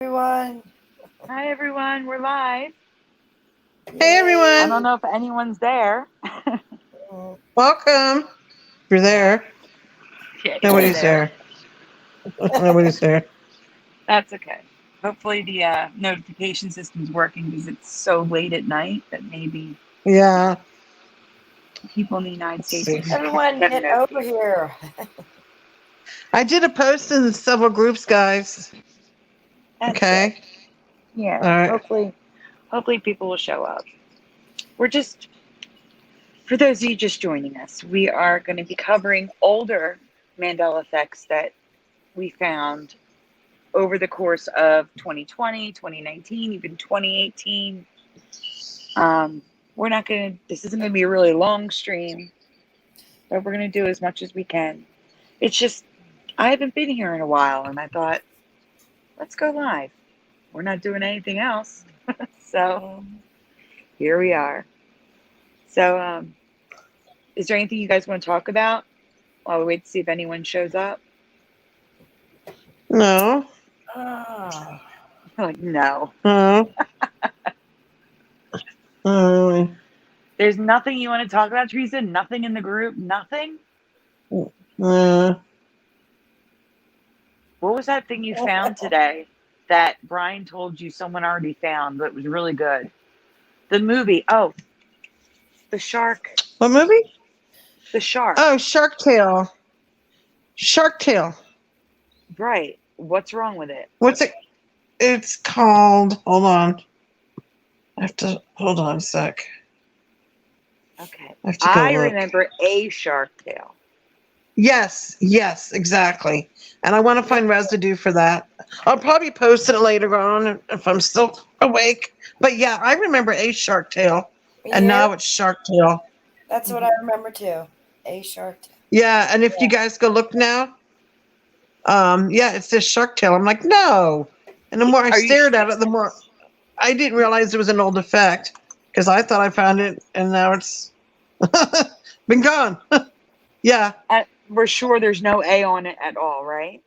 Everyone. Hi, everyone. We're live. Hey Yay. I don't everyone, know if anyone's there. Mm. welcome. If you're Yeah. there, Yeah, you're nobody's there. there. Nobody's there. That's okay. Hopefully, the notification system's working because it's so late at night that maybe Yeah, people in the United let's States see. can Everyone, get a get over notification. here. I did a post in several groups, guys. That's good. Okay. All Yeah. right. Hopefully, people will show up. We're just, for those of you just joining us, we are going to be covering older Mandela effects that we found over the course of 2020, 2019, even 2018. We're not going to, this isn't going to be a really long stream, but we're going to do as much as we can. It's just, I haven't been here in a while, and I thought, let's go live. We're not doing anything else. So here we are. So, is there anything you guys want to talk about while we wait to see if anyone shows up? No. Oh. Like, no. No. Um, There's nothing you want to talk about, Teresa? Nothing in the group? Nothing? uh, What was that thing you found today that Brian told you someone already found that was really good? The movie. Oh, the shark. what movie? The shark. Oh, Shark Tale. Shark Tale. Right. What's wrong with it? What's it? It's called. Hold on. I have to hold on a sec. Okay. I have to go I look. remember a shark tale. Yes, exactly. And I want to find residue for that. I'll probably post it later on if I'm still awake. But yeah, I remember a Shark Tale, Me and here. now it's Shark Tale. That's what I Mhm. remember too. A shark. Yeah, and if you guys go look now, yeah, it says Shark Tale. I'm like, no. And the more I Are you stared at it, the more I didn't realize it was an old effect because I thought I found it, and now it's been gone. Yeah, we're sure there's no A on it at all, right?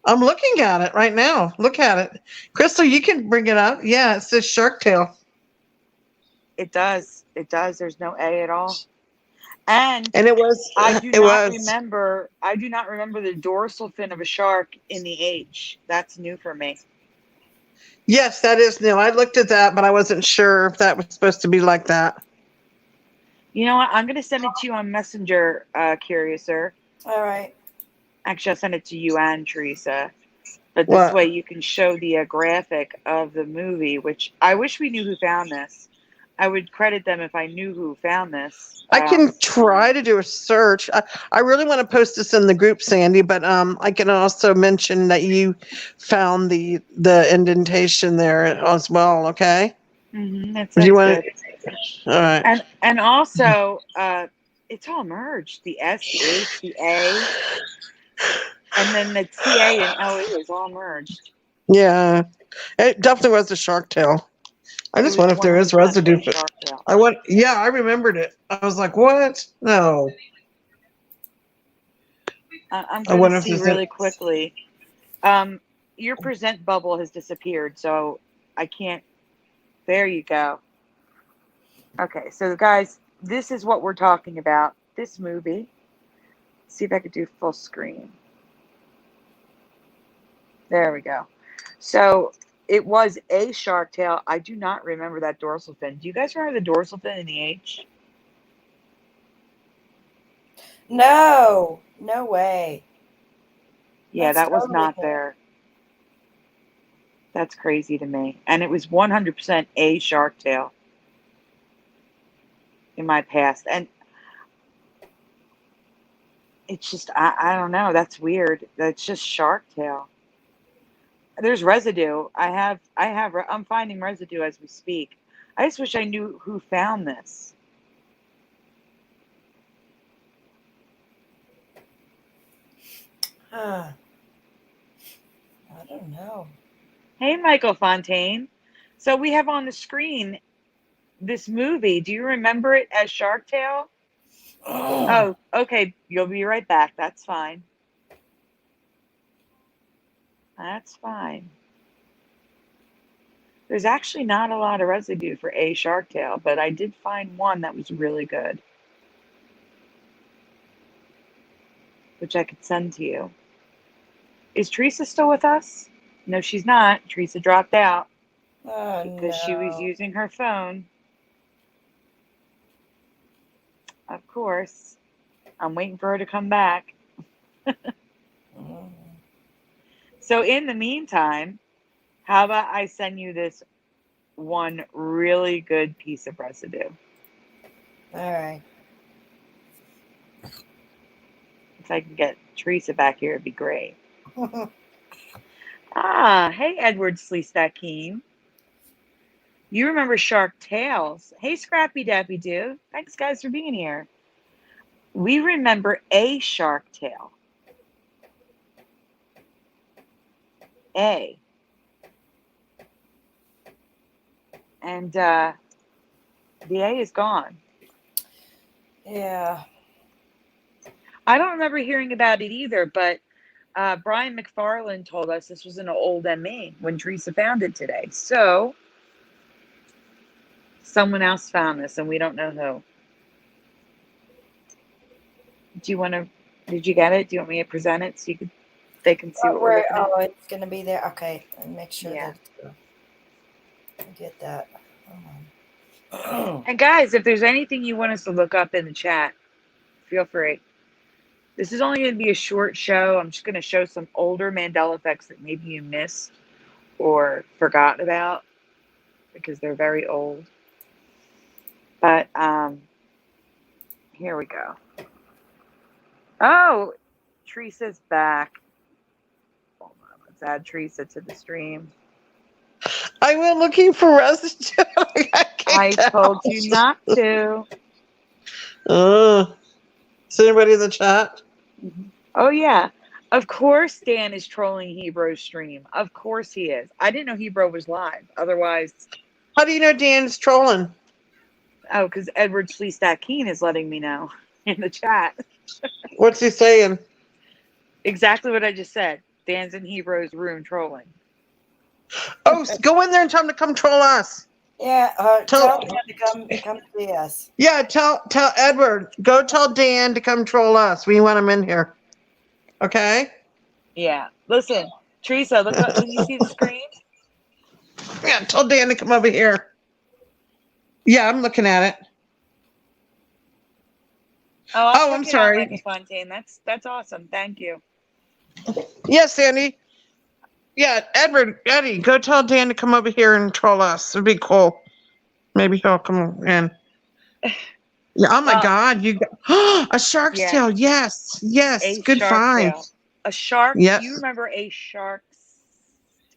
I'm looking at it right now. Look at it. Crystal, you can bring it up. Yeah, it says Shark Tale. It does. It does. There's no A at all. And And it was, I do it not was. remember the dorsal fin of a shark in the H. That's new for me. Yes, that is new. I looked at that, but I wasn't sure if that was supposed to be like that. You know what? I'm going to send it to you on Messenger, Curiouser. All right. Actually, I'll send it to you and Teresa. But this way What? you can show the graphic of the movie, which I wish we knew who found this. I would credit them if I knew who found this. I can try to do a search. I really want to post this in the group, Sandy, but I can also mention that you found the indentation there as well. Okay. That Do you sounds want good. to? All right. And also, it's all merged. The S, the H, the A, and then the TA and LE is all merged. Yeah, it definitely was a Shark Tale. I It just was wonder if there is 100% residue. a shark tale. I want. Yeah, I remembered it. I was like, what? No. I'm I going to wonder if see there's. A, really quickly. Your present bubble has disappeared, so I can't. There you go. Okay, so guys, this is what we're talking about. This movie. Let's see if I could do full screen. There we go. So it was a shark tail. I do not remember that dorsal fin. Do you guys remember the dorsal fin in the H? No. No way. Yeah, That's that was totally not new. there. That's crazy to me. And it was 100% a shark tail in my past. And it's just, I don't know. That's weird. That's just shark tail. There's residue. I'm finding residue as we speak. I just wish I knew who found this. Huh. I don't know. Hey, Michael Fontaine. So we have on the screen this movie. Do you remember it as Shark Tale? Oh, okay. You'll be right back. That's fine. That's fine. There's actually not a lot of residue for a shark tail, but I did find one that was really good, which I could send to you. Is Theresa still with us? No, she's not. Theresa dropped out Oh because she was no. using her phone. Of course. I'm waiting for her to come back. Mm. So in the meantime, how about I send you this one really good piece of residue? All right. If I can get Theresa back here, it'd be great. Ah, hey, Edward Sleestackeen. You remember Shark Tales. Hey, Scrappy Dappy Doo. Thanks, guys, for being here. We remember a shark tail. A. And the A is gone. Yeah. I don't remember hearing about it either, but Brian MacFarlane told us this was an old ME when Theresa found it today. So someone else found this, and we don't know who. Do you want to? Did you get it? Do you want me to present it so they can see what we're looking at? Oh, it's gonna be there. Okay, and make sure Yeah. that I get that. Hold on. And guys, if there's anything you want us to look up in the chat, feel free. This is only going to be a short show. I'm just going to show some older Mandela effects that maybe you missed or forgot about because they're very old. But here we go. Oh, Teresa's back. Hold on, let's add Theresa to the stream. I went looking for residue. I told you not to. Is anybody in the chat? Oh, yeah. Of course Dan is trolling Hebro's stream. Of course he is. I didn't know Hebro was live. Otherwise... How do you know Dan's trolling? Oh, because Edward Sleestackeen is letting me know in the chat. What's he saying? Exactly what I just said. Dan's in Hebro's room trolling. Oh, go in there and tell him to come troll us. Yeah, tell Dan to come see us. Yeah, tell Edward. Go tell Dan to come troll us. We want him in here. Okay? Yeah. Listen, Theresa, look up. Can you see the screen? Yeah, tell Dan to come over here. Yeah, I'm looking at it. Oh, I'm sorry. Michael Fontaine. That's awesome. Thank you. Yes, Sandy. Yeah, Eddie, go tell Dan to come over here and troll us. It'd be cool. Maybe he'll come in. Yeah. Oh my God! You got a shark's tail. Yes. A Good shark find. tail. A shark. Yes. Do you remember a shark's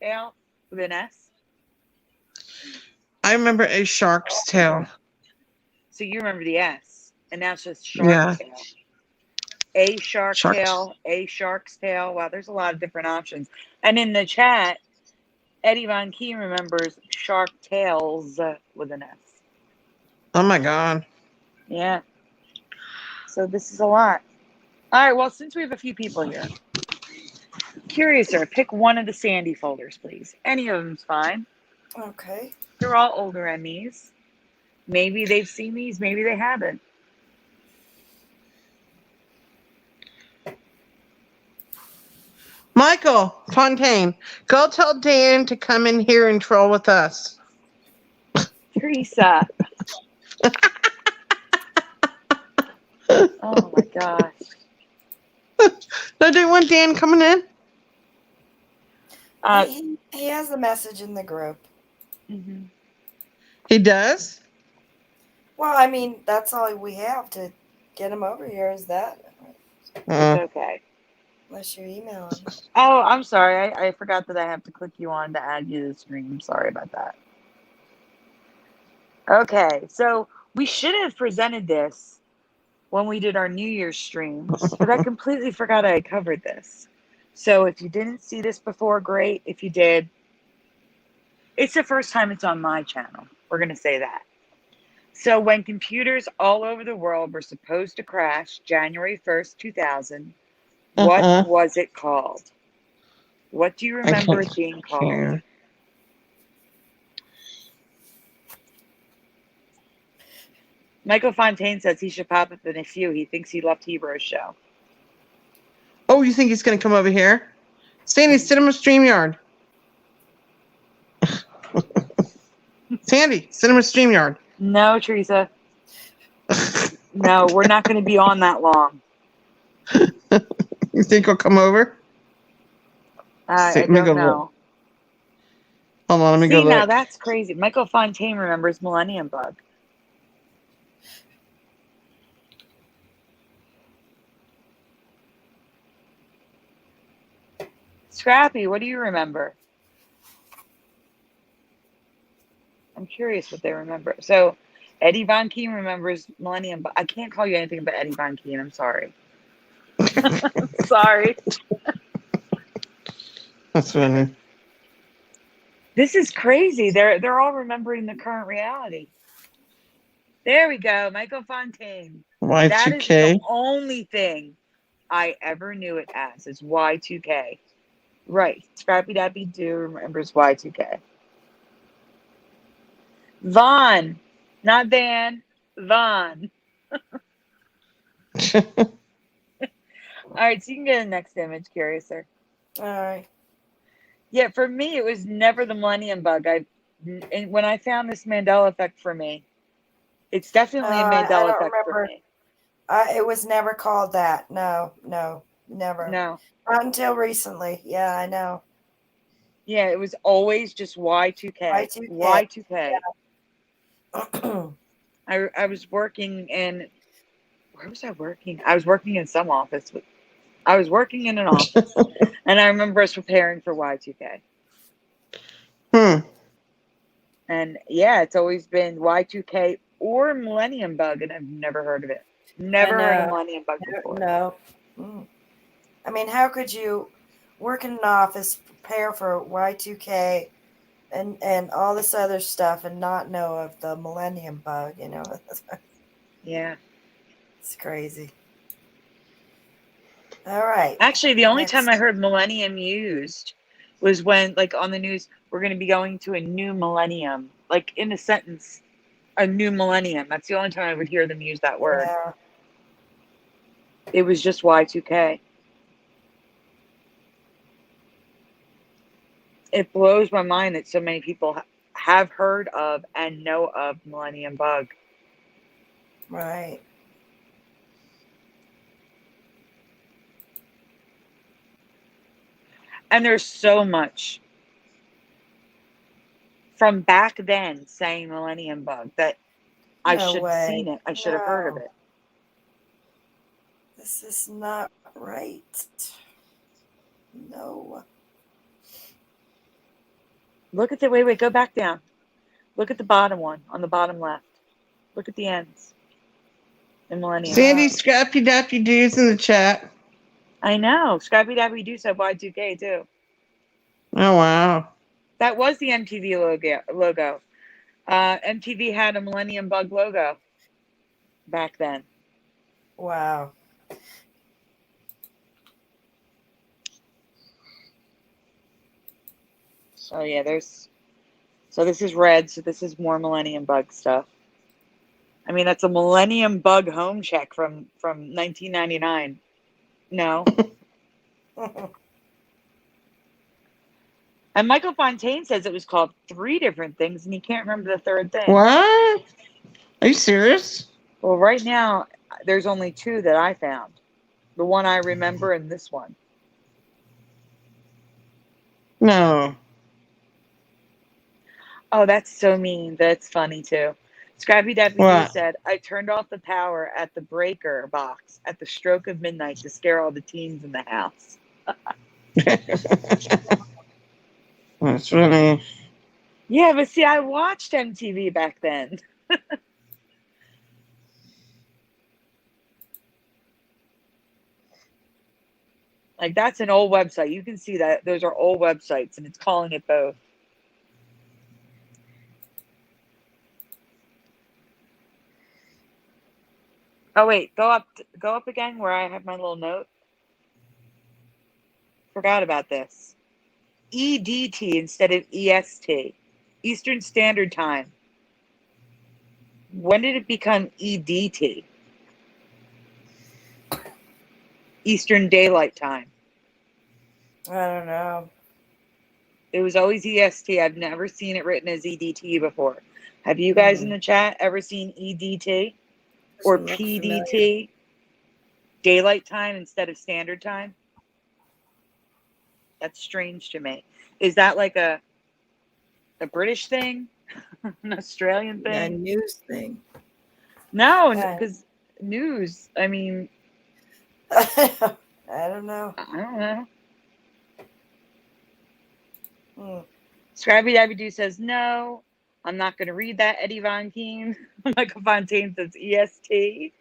tail with an S? I remember a shark's tail. So you remember the S, and now it's just shark tail. A shark tail, a shark's tail. Wow, there's a lot of different options. And in the chat, Eddie Von Key remembers shark tails with an S. Oh my God. Yeah. So this is a lot. All right, well, since we have a few people here, Curiouser, pick one of the Sandy folders, please. Any of them's fine. Okay. They're all older MEs. Maybe they've seen these, maybe they haven't. Michael Fontaine, go tell Dan to come in here and troll with us. Theresa. Oh my gosh. No, do you want Dan coming in? He has a message in the group. Mm-hmm. He does? Well, I mean, that's all we have to get him over here is that. It's okay. Unless you email him. Oh, I'm sorry. I forgot that I have to click you on to add you to the stream. Sorry about that. Okay, so we should have presented this when we did our New Year's streams, but I completely forgot I covered this. So if you didn't see this before, great. If you did, it's the first time it's on my channel. We're going to say that. So when computers all over the world were supposed to crash January 1st, 2000, what was it called? What do you remember it being called? Michael Fontaine says he should pop up in a few. He thinks he left Hero's show. Oh, you think he's going to come over here? Sandy, sit him a StreamYard. Sandy, sit him a StreamYard. No, Theresa. No, we're not going to be on that long. You think he'll come over? I don't know. Hold on, let me go See, now look. that's crazy. Michael Fontaine remembers Millennium Bug. Scrappy, what do you remember? I'm curious what they remember. So, Eddie Von Keen remembers Millennium Bug. I can't call you anything but Eddie Von Keen. I'm sorry. Sorry. That's funny. This is crazy. They're all remembering the current reality. There we go. Michael Fontaine. Y2K. That is the only thing I ever knew it as, is Y2K. Right. Scrappy Dappy Doo remembers Y2K. Vaughn. Not Van. Vaughn. All right, so you can get the next image, Curiouser. All right. Yeah, for me, it was never the Millennium Bug. And when I found this Mandela effect for me, it's definitely a I Mandela don't effect for remember. me. It was never called that. No, never. No. Not until recently. Yeah, I know. Yeah, it was always just Y2K. Y2K. Y2K. I was working in, where was I working? I was working in some office. I was working in an office, and I remember us preparing for Y2K. And yeah, it's always been Y2K or Millennium Bug, and I've never heard of it. Never heard of Millennium Bug before. No. I mean, how could you work in an office, prepare for Y2K, and all this other stuff, and not know of the Millennium Bug? You know. Yeah. It's crazy. All right. Actually, the only time I heard millennium used was when, like, on the news, we're going to be going to a new millennium. Like, in a sentence, a new millennium. That's the only time I would hear them use that word. Yeah. It was just Y2K. It blows my mind that so many people have heard of and know of Millennium Bug. Right. And there's so much from back then saying Millennium Bug that I should have seen it. I should have heard of it. This is not right. No. Look at the, wait, go back down. Look at the bottom one on the bottom left. Look at the ends. In Millennium. Sandy, Scrappy Dappy Doo's in the chat. I know. Scrappy Dappy Doo said Y2K too. Oh, wow. That was the MTV logo. MTV had a Millennium Bug logo back then. Wow. So yeah, so this is red, so this is more Millennium Bug stuff. I mean, that's a Millennium Bug home check from 1999. No. And Michael Fontaine says it was called 3 different things, and he can't remember the third thing. What? Are you serious? Well, right now, there's only 2 that I found. The one I remember and this one. No. Oh, that's so mean. That's funny, too. Scrappy Dappy Doo said, I turned off the power at the breaker box at the stroke of midnight to scare all the teens in the house. That's funny. Yeah, but see, I watched MTV back then. Like, that's an old website. You can see that. Those are old websites, and it's calling it both. Oh, wait. Go up again where I have my little note. Forgot about this. EDT instead of EST. Eastern Standard Time. When did it become EDT? Eastern Daylight Time. I don't know. It was always EST. I've never seen it written as EDT before. Have you guys in the chat ever seen EDT or Doesn't look familiar. PDT? Daylight time instead of standard time? That's strange to me. Is that like a British thing? An Australian A thing? news thing. No, Yeah. because news, I mean, I don't know. I don't know. Hmm. Scrappy Dabby Doo says, no, I'm not going to read that. Eddie Von Keen. Michael Fontaine says EST.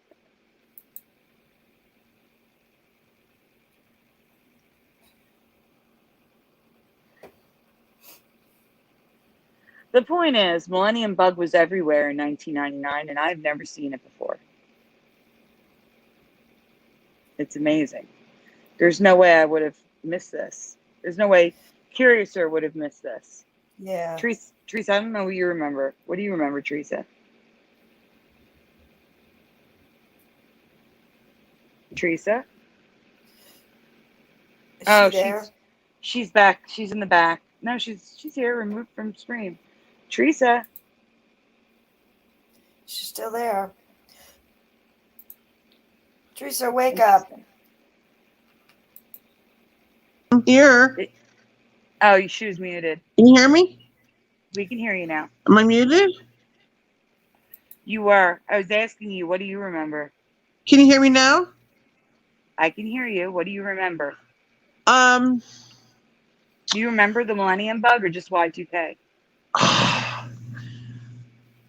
The point is, Millennium Bug was everywhere in 1999, and I've never seen it before. It's amazing. There's no way I would have missed this. There's no way Curiouser would have missed this. Yeah. Theresa, I don't know what you remember. What do you remember, Theresa? Theresa? Is Oh, she there? she's back. She's in the back. No, she's here, removed from screen. Theresa. She's still there. Theresa, wake up. I'm here. Oh, she was muted. Can you hear me? We can hear you now. Am I muted? You were. I was asking you, what do you remember? Can you hear me now? I can hear you. What do you remember? Um, Do you remember the Millennium Bug or just Y2K?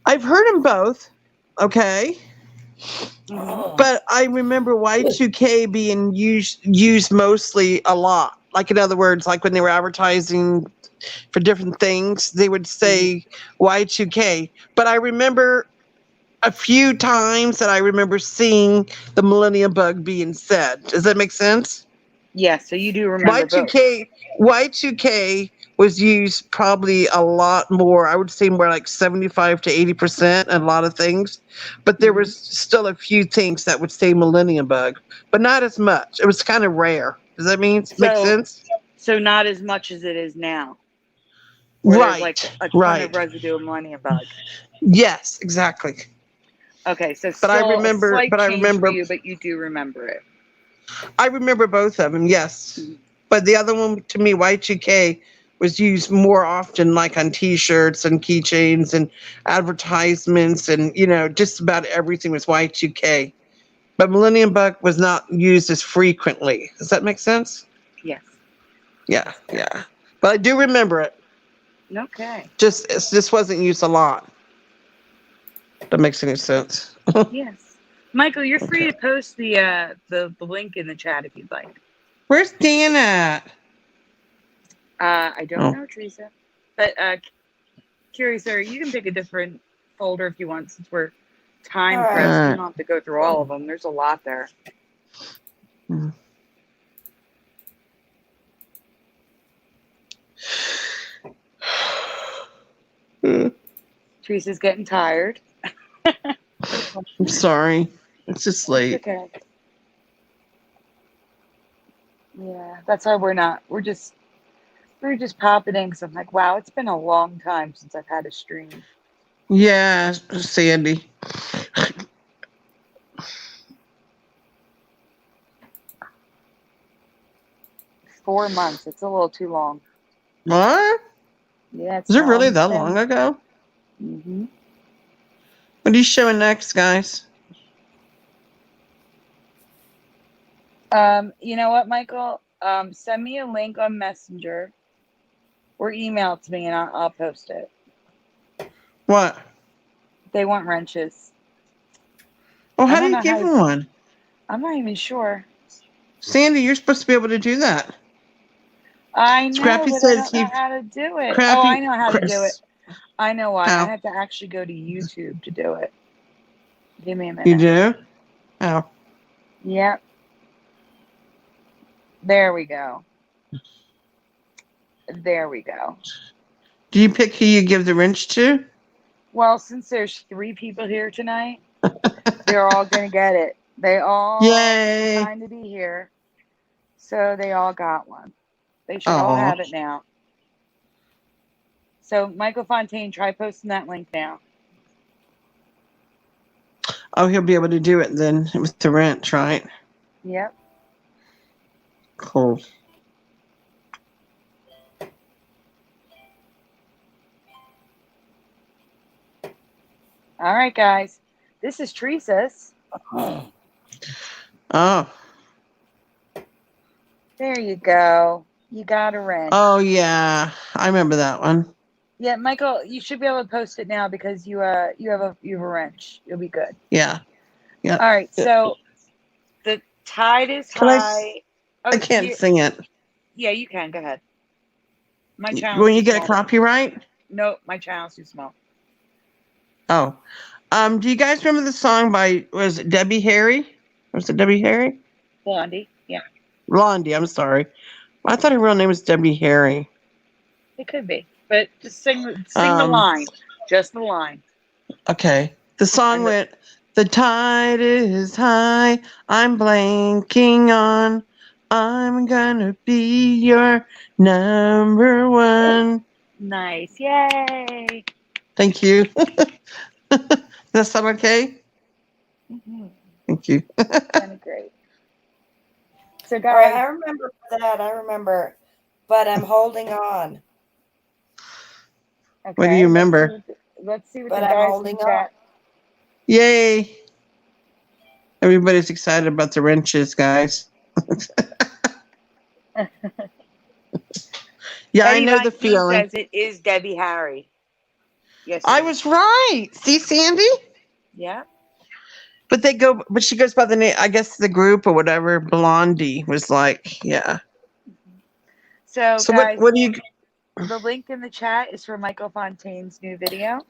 I've heard them both. Okay. Mm-hmm. But I remember Y2K being used mostly a lot. Like, in other words, like when they were advertising for different things, they would say Y2K. But I remember a few times that I remember seeing the Millennium Bug being said. Does that make sense? Yes, so you do remember both. Y2K was used probably a lot more. I would say more like 75 to 80% in a lot of things. But there was still a few things that would say Millennium Bug, but not as much. It was kind of rare. Does that make sense? So not as much as it is now. Where there's like a ton of residue of Millennium Bug. Yes, exactly. Okay, so but I still remember, a slight but I change remember, for you, but you do remember it. I remember both of them. Yes, but the other one to me, Y2K, was used more often, like on T-shirts and keychains and advertisements, and just about everything was Y2K. But Millennium Bug was not used as frequently. Does that make sense? Yes. Yeah. But I do remember it. Okay. This wasn't used a lot. That makes any sense. Yes. Michael, you're free to post the link in the chat if you'd like. Where's Dan at? I don't know, Theresa. But Curiouser, you can pick a different folder if you want, since we're time pressed. You don't have to go through all of them. There's a lot there. Teresa's getting tired. I'm sorry. It's just late. It's okay. Yeah, that's why we're just popping in, because I'm like, wow, it's been a long time since I've had a stream. Yeah, Sandy. 4 months. It's a little too long. What? Yeah. Is it really that long ago? Mm-hmm. What are you showing next, guys? You know what, Michael? Send me a link on Messenger or email it to me, and I'll post it. What? They want wrenches. Oh, how do you give them one? I'm not even sure. Sandy, you're supposed to be able to do that. I know, Scrappy but says I don't know how to do it. Scrappy, I know how to do it. I know why. How? I have to actually go to YouTube to do it. Give me a minute. You do? How? Yep. There we go. There we go. Do you pick who you give the wrench to? Well, since there's 3 people here tonight, they're all going to get it. They all Yay. signed to be here. So they all got one. They should all Aw. have it now. So Michael Fontaine, try posting that link now. Oh, he'll be able to do it then with the wrench, right? Yep. Cool. All right, guys. This is Teresa's. Oh. There you go. You got a wrench. Oh yeah, I remember that one. Yeah, Michael, you should be able to post it now because you have a wrench. You'll be good. Yeah. Yeah. All right. So the tide is Can high. I can't sing it. Yeah, you can. Go ahead. My channel. When you get a copyright? No, my channel's too small. Oh. Do you guys remember the song by, was it Debbie Harry? Was it Debbie Harry? Blondie. Yeah. Blondie, I'm sorry. I thought her real name was Debbie Harry. It could be. But just sing the line. Just the line. Okay. The song went, the tide is high, I'm blanking on, I'm gonna be your number one. Nice. Yay. Thank you. Does that sound okay? Mm-hmm. Thank you. Kind of great. So, All guys. right, I remember that. I remember. But I'm holding on. Okay, What do you remember? Let's see what But the I'm guys holding in chat. Yay. Everybody's excited about the wrenches, guys. Yeah, Eddie I know Von the Keene feeling. says it is Debbie Harry. Yes, I was right. See, Sandy? Yeah. But she goes by the name, I guess the group or whatever, Blondie was like, yeah. So guys, what do you... The link in the chat is for Michael Fontaine's new video.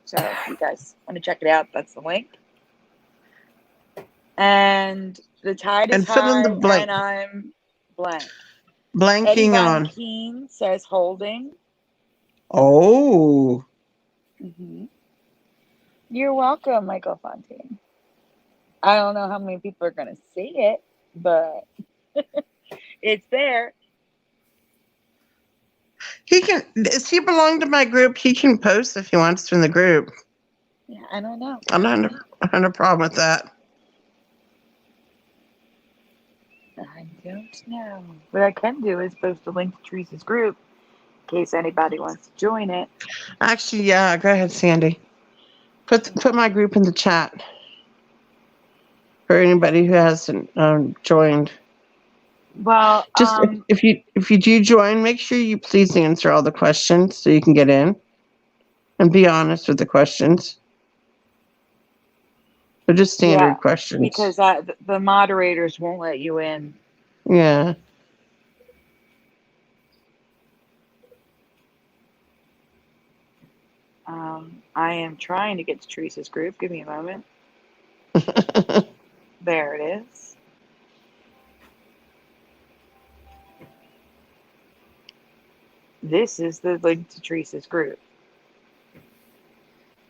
So if you guys want to check it out, that's the link. And the tide is And fill in high, the blank. and I'm blank. Eddie Blanking Von on. Keene says holding. Oh. Mm-hmm. You're welcome, Michael Fontaine. I don't know how many people are going to see it, but it's there. Does he belong to my group? He can post if he wants to in the group. Yeah, I don't know. I don't have a problem with that. I don't know. What I can do is post a link to Teresa's group in case anybody wants to join it. Actually, yeah, go ahead, Sandy. Put my group in the chat for anybody who hasn't joined. Well, Just if you do join, make sure you please answer all the questions so you can get in, and be honest with the questions. They're just standard questions. Because the moderators won't let you in. Yeah. I am trying to get to Teresa's group. Give me a moment. There it is. This is the link to Teresa's group.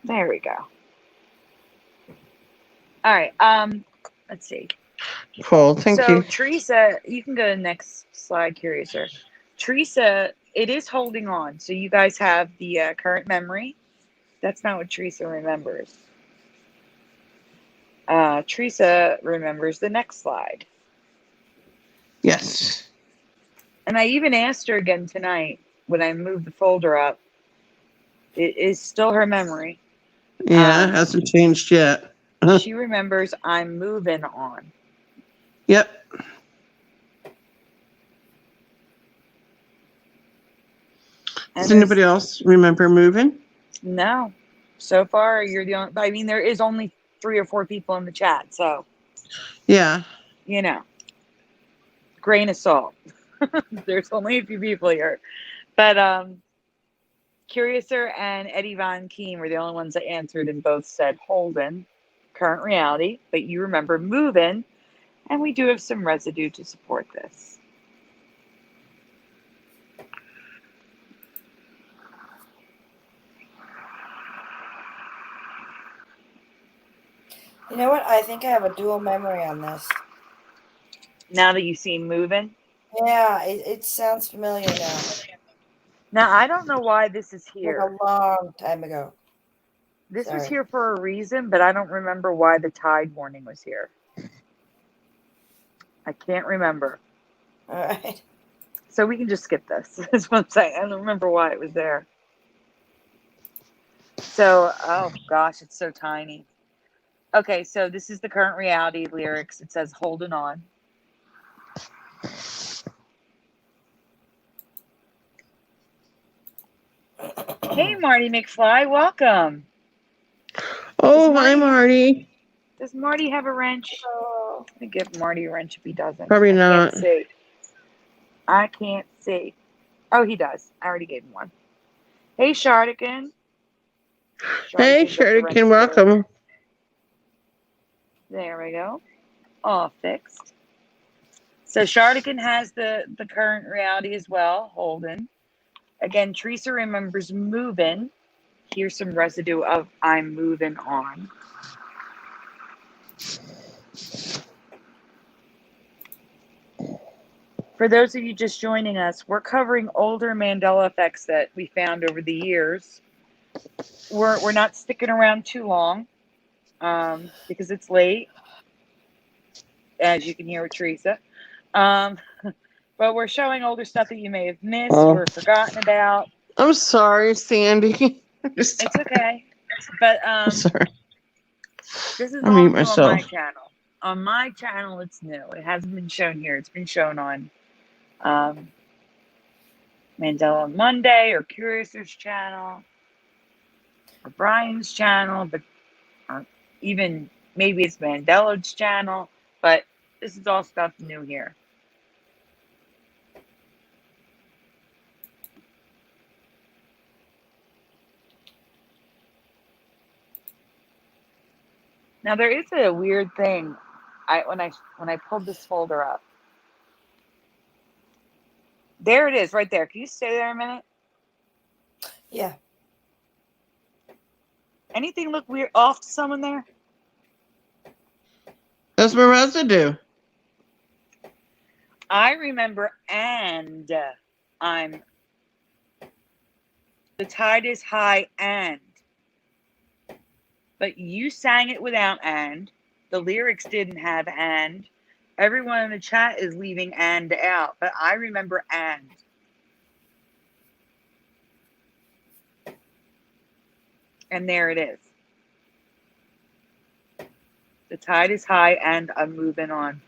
There we go. All right. Let's see. Cool. Thank you. So Theresa, you can go to the next slide, Curiouser. Theresa, it is holding on. So you guys have the current memory. That's not what Theresa remembers. Theresa remembers the next slide. Yes. And I even asked her again tonight when I moved the folder up. It is still her memory. Yeah, it hasn't changed yet. She remembers I'm moving on. Yep. Does anybody else remember moving? No. So far, you're the only... I mean, there is only 3 or 4 people in the chat, so... Yeah. You know. Grain of salt. There's only a few people here. But Curiouser and Eddie Von Keene were the only ones that answered, and both said Holden, current reality, but you remember moving, and we do have some residue to support this. You know what? I think I have a dual memory on this. Now that you see him moving. Yeah, it sounds familiar now. Now, I don't know why this is Like here. a long time ago. This was Sorry. here for a reason, but I don't remember why the tide warning was here. I can't remember. All right. So we can just skip this. That's what I'm saying. I don't remember why it was there. So, oh gosh, it's so tiny. Okay, so this is the current reality lyrics. It says, holding on. Hey, Marty McFly, welcome. Oh, hi, Marty. Does Marty have a wrench? Oh. Let me give Marty a wrench if he doesn't. Probably not. Can't see. I can't see. Oh, he does. I already gave him one. Hey, Shardigan. Hey, Shardigan, welcome. There we go. All fixed. So Shardigan has the current reality as well, Holden. Again, Theresa remembers moving. Here's some residue of I'm moving on. For those of you just joining us, we're covering older Mandela effects that we found over the years. We're not sticking around too long because it's late, as you can hear with Theresa. But we're showing older stuff that you may have missed or forgotten about. I'm sorry, Sandy. It's okay. But I'm sorry. this is I all mute new myself. on my channel. On my channel, it's new. It hasn't been shown here. It's been shown on Mandela Monday or Curiouser's channel or Brian's channel, but even maybe it's Mandela's channel. But this is all stuff new here. Now there is a weird thing. When I pulled this folder up, there it is, right there. Can you stay there a minute? Yeah. Anything look weird off to someone there? That's my residue. I remember, and I'm. The tide is high, and. But you sang it without and. The lyrics didn't have and. Everyone in the chat is leaving and out, but I remember and. And there it is. The tide is high and I'm moving on.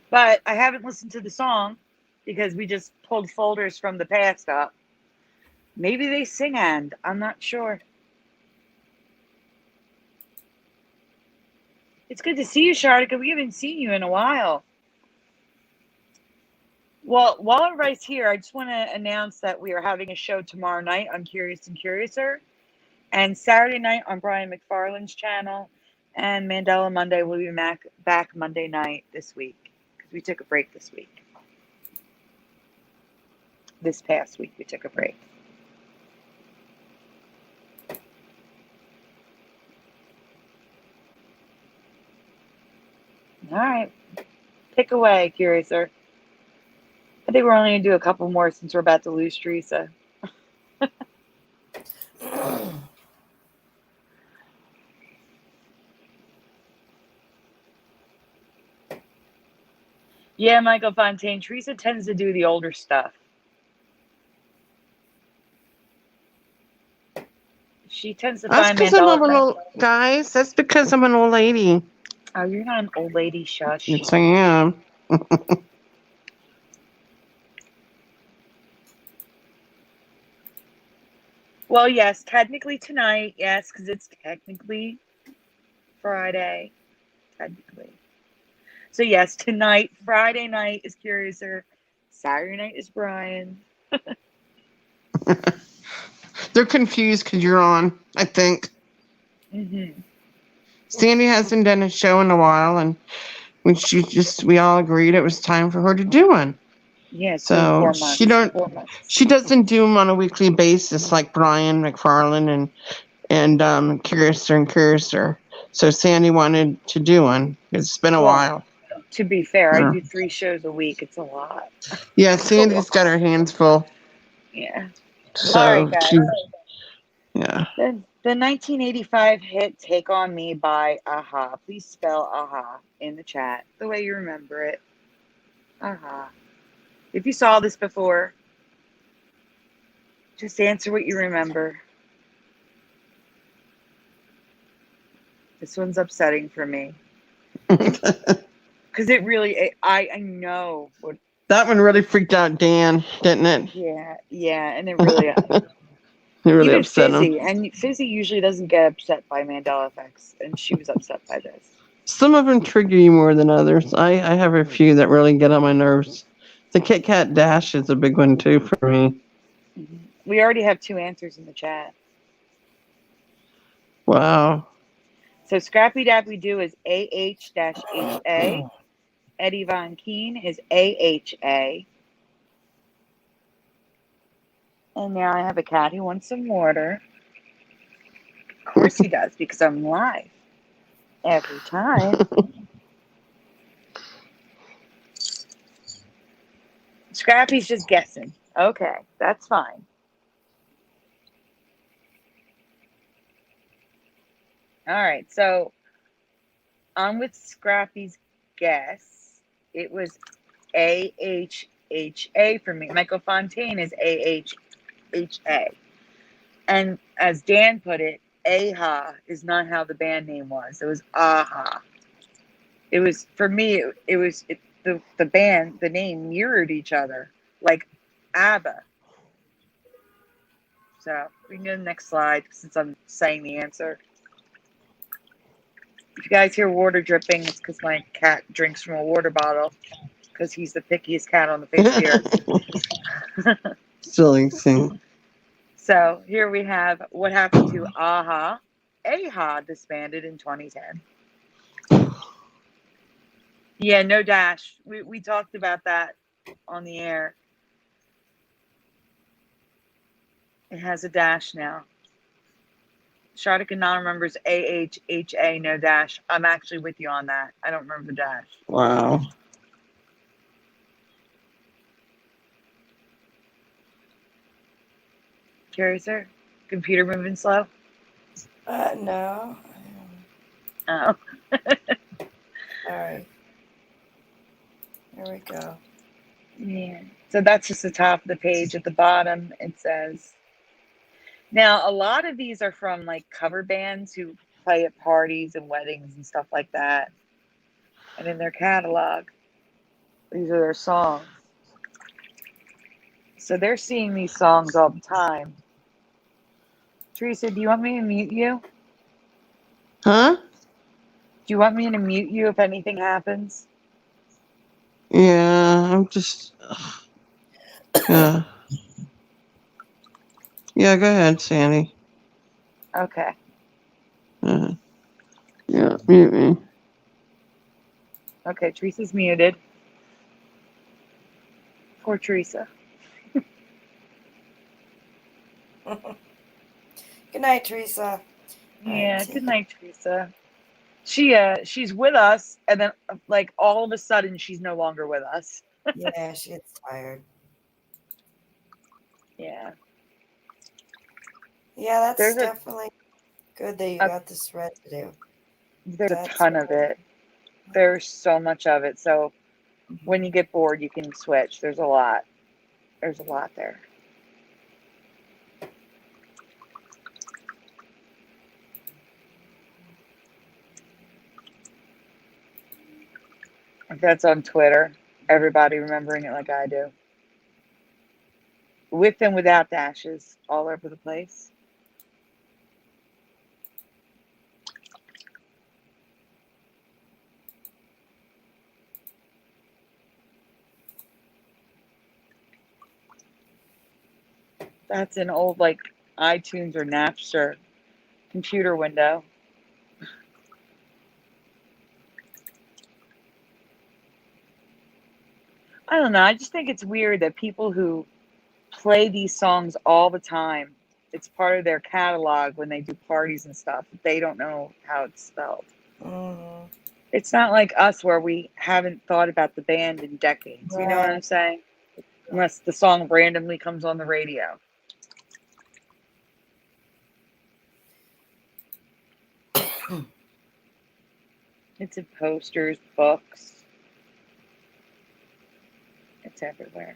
But I haven't listened to the song because we just pulled folders from the past up. Maybe they sing and. I'm not sure. It's good to see you, Shardica. We haven't seen you in a while. Well, while everybody's here, I just want to announce that we are having a show tomorrow night on Curious&Curiouser, and Saturday night on Brian MacFarlane's channel, and Mandela Monday will be back Monday night this week, because we took a break this week. This past week, we took a break. All right. Pick away, Curiouser. I think we're only going to do a couple more since we're about to lose Theresa. Yeah, Michael Fontaine. Theresa tends to do the older stuff. She tends to That's find because I'm Mandela an old guys. That's because I'm an old lady. Oh, you're not an old lady, shush. Yes, I am. Well, yes, technically tonight, yes, because it's technically Friday. Technically. So, yes, tonight, Friday night is Curiouser. Saturday night is Brian. They're confused because you're on, I think. Mm-hmm. Sandy hasn't done a show in a while, and we all agreed it was time for her to do one. Yeah, it's so 4 months. 4 months. She doesn't do them on a weekly basis like Brian MacFarlane and and Curious&Curiouser. So Sandy wanted to do one. It's been a Well, while. to be fair, I Yeah. do 3 shows a week. It's a lot. Yeah, Sandy's got her hands full. Yeah. So All right, guys. yeah. The 1985 hit "Take on Me" by Aha. Please spell Aha in the chat the way you remember it. Aha. If you saw this before, just answer what you remember. This one's upsetting for me. Because it really, I know what. That one really freaked out Dan, didn't it? Yeah, and it really, It really even upset him. Fizzy, and Fizzy usually doesn't get upset by Mandela effects, and she was upset by this. Some of them trigger you more than others. I have a few that really get on my nerves. The Kit Kat Dash is a big one too for me. We already have 2 answers in the chat. Wow. So Scrappy Dappy Doo is AH-HA. Eddie Von Keen is AHA. And now I have a cat who wants some water. Of course he does, because I'm live every time. Scrappy's just guessing. Okay, that's fine. All right, so on with Scrappy's guess. It was AHHA for me. Michael Fontaine is AHHA. And as Dan put it, AHA is not how the band name was. It was AHA. It was, for me, the band, the name mirrored each other, like ABBA. So we can go to the next slide since I'm saying the answer. If you guys hear water dripping, it's because my cat drinks from a water bottle because he's the pickiest cat on the face of the earth. Silly thing. So here we have what happened to AHA. AHA disbanded in 2010. Yeah, no dash. We talked about that on the air. It has a dash now. Shardik and Non remembers AHHA, no dash. I'm actually with you on that. I don't remember the dash. Wow. Curiouser? Computer moving slow? No. Oh. All right. Here we go. Yeah. So that's just the top of the page. At the bottom, it says. Now, a lot of these are from like cover bands who play at parties and weddings and stuff like that. And in their catalog, these are their songs. So they're seeing these songs all the time. Theresa, do you want me to mute you? Huh? Do you want me to mute you if anything happens? Yeah, I'm just. Yeah. Yeah, go ahead, Sandy. Okay. Yeah, mute me. Okay, Teresa's muted. Poor Theresa. Good night, Theresa. Yeah, good night, Theresa. She's with us, and then like all of a sudden she's no longer with us. Yeah, she gets tired. Yeah. Yeah, that's There's definitely good that you got this thread to do. There's That's a ton of it. There's so much of it. So when you get bored, you can switch. There's a lot. There's a lot there. If that's on Twitter, everybody remembering it like I do. With and without dashes all over the place. That's an old like iTunes or Napster computer window. I don't know. I just think it's weird that people who play these songs all the time It's part of their catalog when they do parties and stuff. They don't know how it's spelled. Mm-hmm. It's not like us where we haven't thought about the band in decades. You know what I'm saying? Unless the song randomly comes on the radio. It's in posters, books. It's everywhere.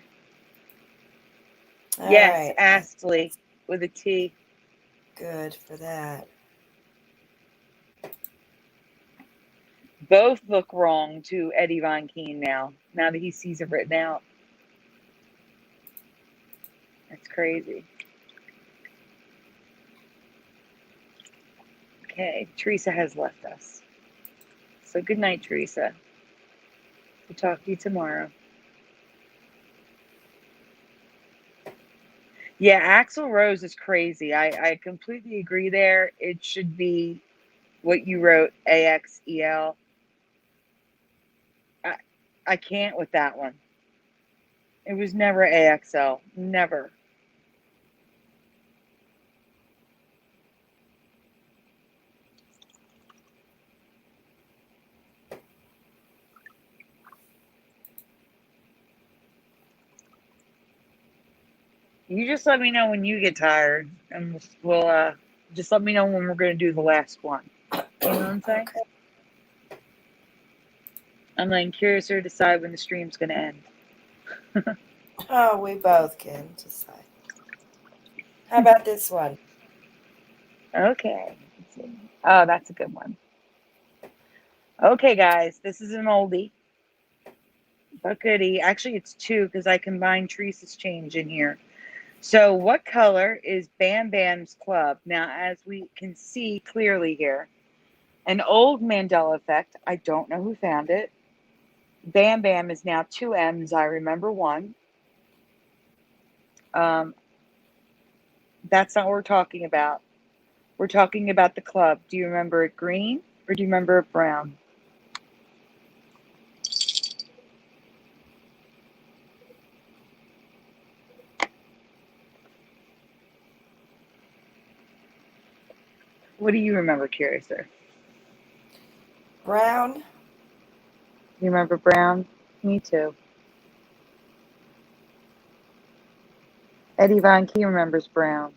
All Yes, right. Astley with a T. Good for that. Both look wrong to Eddie Von Keen now that he sees it written out. That's crazy. Okay, Theresa has left us. So good night, Theresa. We'll talk to you tomorrow. Yeah, Axl Rose is crazy. I completely agree there. It should be what you wrote, AXEL. I can't with that one. It was never AXL. Never. You just let me know when you get tired, and we'll just let me know when we're going to do the last one. You know what I'm saying? Okay. I'm letting Curiouser decide when the stream's going to end. Oh, we both can decide. How about this one? Okay. Let's see. Oh, that's a good one. Okay, guys, this is an oldie, but goodie. Actually, it's two because I combined Teresa's change in here. So, what color is Bam Bam's club? Now, as we can see clearly here, an old Mandela effect. I don't know who found it. Bam Bam is now two M's. I remember one. That's not what we're talking about. We're talking about the club. Do you remember it green or do you remember it brown? What do you remember, Curiouser? Brown? You remember brown? Me too. Eddie Von Key remembers brown.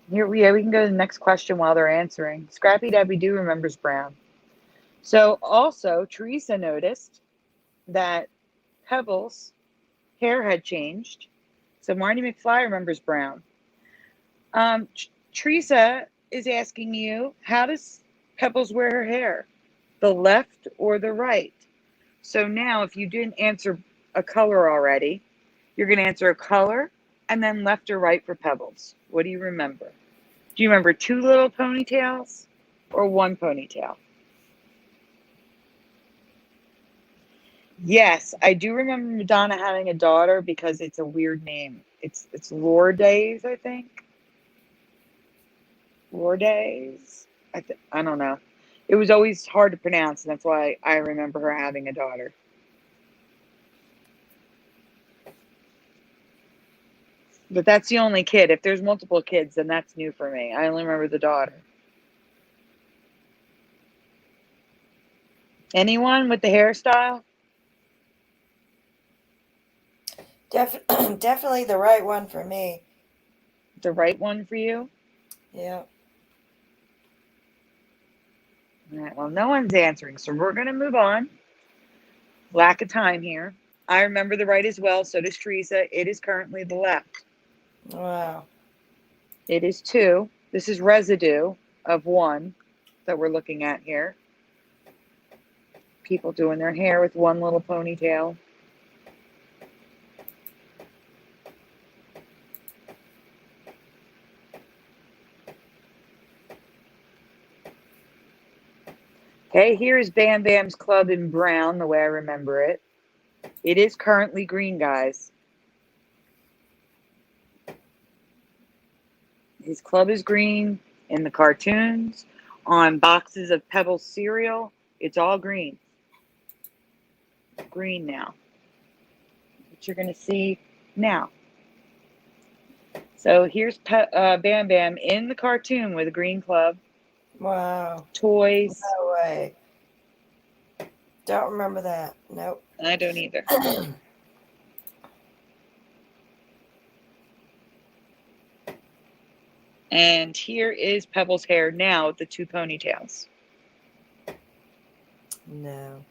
Here, yeah, we can go to the next question while they're answering. Scrappy Debbie Doo remembers brown. So also, Theresa noticed that Pebbles' hair had changed. So Marty McFly remembers brown. Theresa is asking you, how does Pebbles wear her hair? The left or the right? So now, if you didn't answer a color already, you're going to answer a color and then left or right for Pebbles. What do you remember? Do you remember two little ponytails or one ponytail? Yes, I do remember Madonna having a daughter because it's a weird name. It's Lourdes, I think. Lourdes? I don't know. It was always hard to pronounce, and that's why I remember her having a daughter. But that's the only kid. If there's multiple kids, then that's new for me. I only remember the daughter. Anyone with the hairstyle? Definitely the right one for me. The right one for you? Yeah. All right, well, no one's answering, so we're going to move on. Lack of time here. I remember the right as well, so does Theresa. It is currently the left. Wow. It is two. This is residue of one that we're looking at here. People doing their hair with one little ponytail. Okay, here's Bam Bam's club in brown, the way I remember it. It is currently green, guys. His club is green in the cartoons, on boxes of Pebbles cereal. It's all green. Green now. What you're going to see now. So here's Bam Bam in the cartoon with a green club, Wow. toys. No way. Don't remember that. Nope. I don't either. And here is Pebble's hair now with the 2 ponytails. No.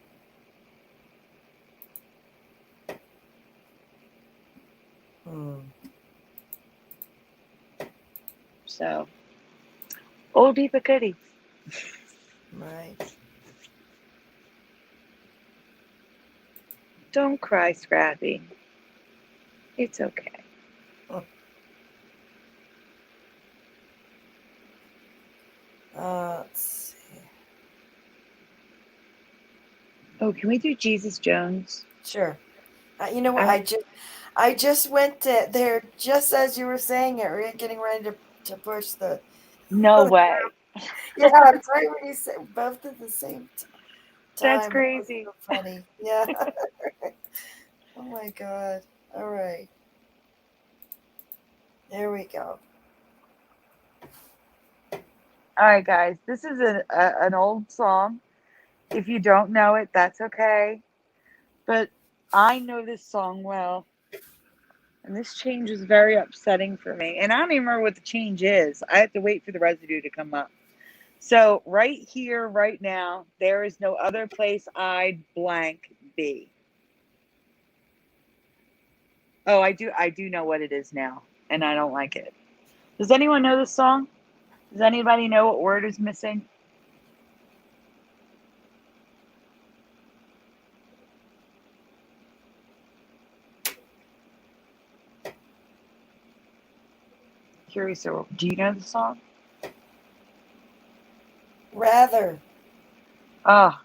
So, oldie but goodie. Right. Don't cry, Scrappy. It's okay. Let's see. Oh, can we do Jesus Jones? Sure. You know what? I just went there just as you were saying it. We're getting ready to push the. No way. Yeah, it's right when you say both at the same time. That's That was crazy. so funny. Yeah. Oh my God. All right. There we go. All right, guys. This is an old song. If you don't know it, that's okay. But I know this song well. And this change was very upsetting for me. And I don't even remember what the change is. I have to wait for the residue to come up. So right here, right now, there is no other place I'd blank be. Oh, I do know what it is now, and I don't like it. Does anyone know this song? Does anybody know what word is missing? Curious, do you know the song? Rather. Oh,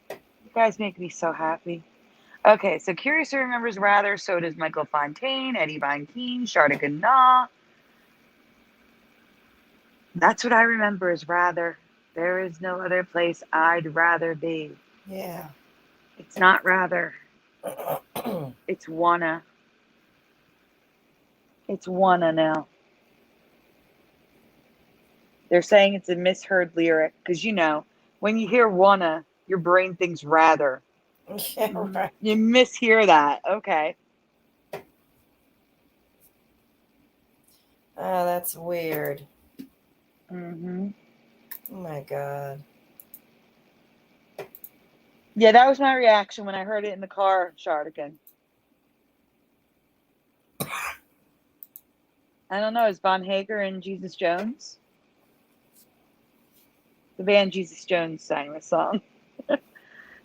you guys make me so happy. Okay, so Curious remembers Rather, so does Michael Fontaine, Eddie Van Keen, Sharda Gana. That's what I remember is Rather. There is no other place I'd rather be. Yeah. It's not Rather. It's Wanna. It's Wanna now. They're saying it's a misheard lyric because, when you hear Wanna, your brain thinks Rather. Yeah, right. You mishear that. Okay. Oh, that's weird. Mm-hmm. Oh my God. Yeah, that was my reaction when I heard it in the car, Shardigan. I don't know. Is Von Hager and Jesus Jones? The band Jesus Jones sang the song.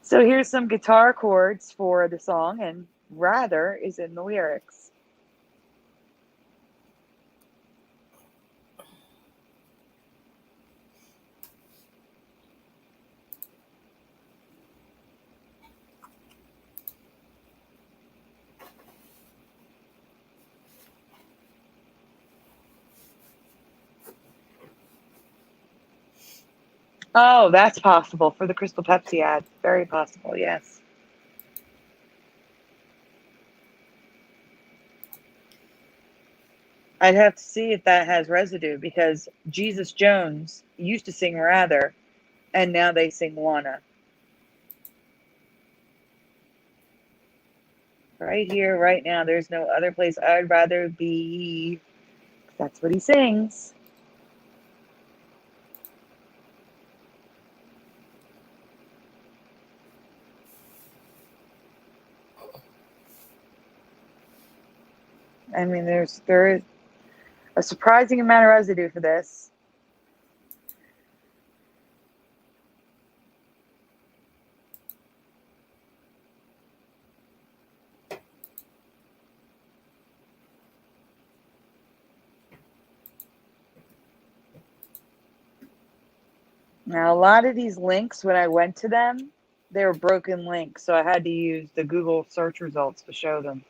So here's some guitar chords for the song, and Rather is in the lyrics. Oh, that's possible for the Crystal Pepsi ad. Very possible, yes. I'd have to see if that has residue because Jesus Jones used to sing Rather, and now they sing Wanna. Right here, right now, there's no other place I'd rather be. That's what he sings. I mean, there is a surprising amount of residue for this. Now, a lot of these links, when I went to them, they were broken links, so I had to use the Google search results to show them.